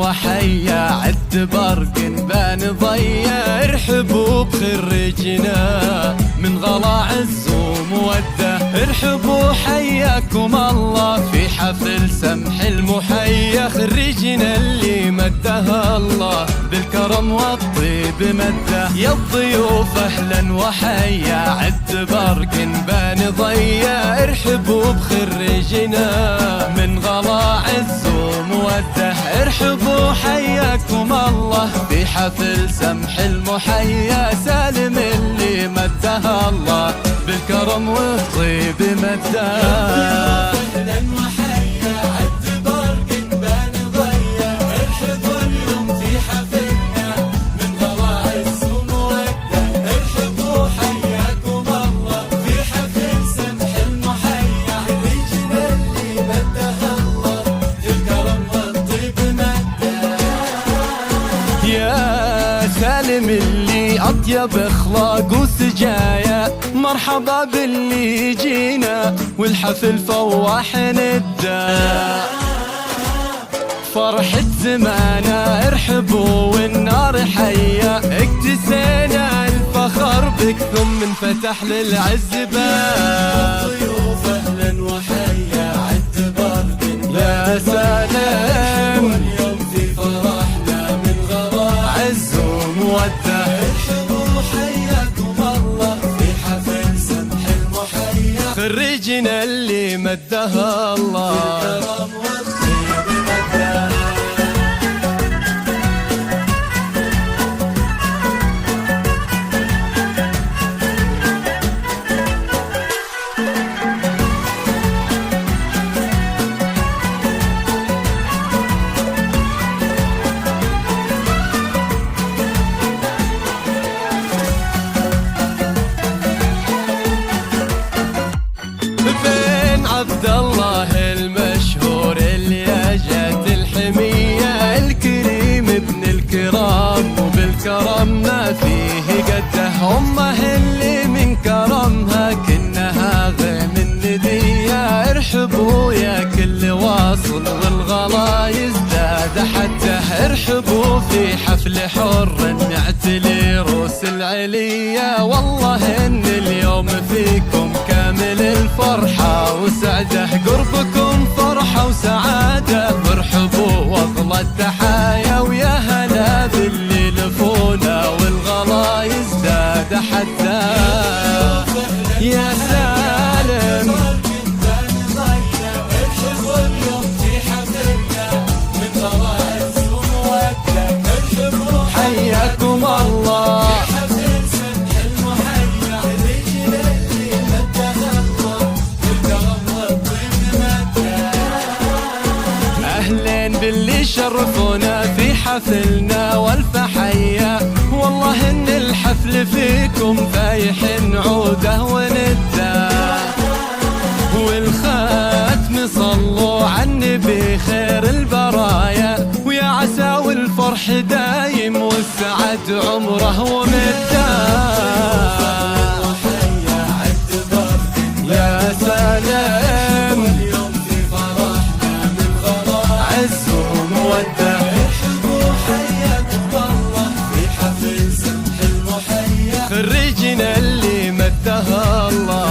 الله حيا عد برق بان ضيا. ارحبوا بخريجنا من غلا عز وموده. ارحبوا حياكم الله في حفل سمح المحيا. خريجنا اللي مدها الله بالكرم والطيب مده. يا الضيوف اهلا وحيا عد برق بان ضيا. ارحبوا بخريجنا من غلا عز وموده. ارحبوا حياكم الله في حفل سمح المحيا. سالم اللي مدها الله بالكرم والطيب مده. اهلا وحيا عد برق بان ضيا. ارحبوا اليوم في حفلنا من غلا عز وموده. ارحبوا حياكم الله في حفل سمح المحيا. خريجنا اللي مدها الله بالكرم والطيب مده. يا سالم اللي أطيب إخلاق وسجايا. مرحبا باللي جينا والحفل فواح ندا. فرحة زمانا ارحبوا والنار حيا. اكتسينا الفخر بك ثم انفتح للعز باب. ضيوف اهلا وحيا عد برق يا سلام. واليوم في فرحنا من غلا عز وموده. ارحبوا حياكم الله في حفل سمح المحيا. خريجنا اللي مدها الله بالكرم والطيب مده. بن عبد الله المشهور اللي اجت الحمية. الكريم ابن الكرام وبالكرم ما فيه قده. امه اللي من كرمها كنها غيم الندية. ارحبوا يا كل واصل والغلا يزداد حده. ارحبوا في حفل حر نعتلي روس العلية. والله ان اليوم فيكم كامل الفرحة وسعده. قربكم فرحة وسعادة. ارحبوا واغلى التحايا. ويا هلا باللي لفونا والغلا يزداد حده. يا سالم ارحبوا اليوم في حفلنا من غلا عز وموده. ارحبوا حياكم الله باللي شرفونا في حفلنا والف حيا. والله ان الحفل فيكم فايح عوده ونده. والختم صلوا على النبي خير البرايا. ويا عسى والفرح دايم والسعد عمره ومده. يا سلام واليوم في فرحنا من غلا عز وموده. ارحبوا حياكم الله في حفل سمح المحيا. خريجنا اللي مدها الله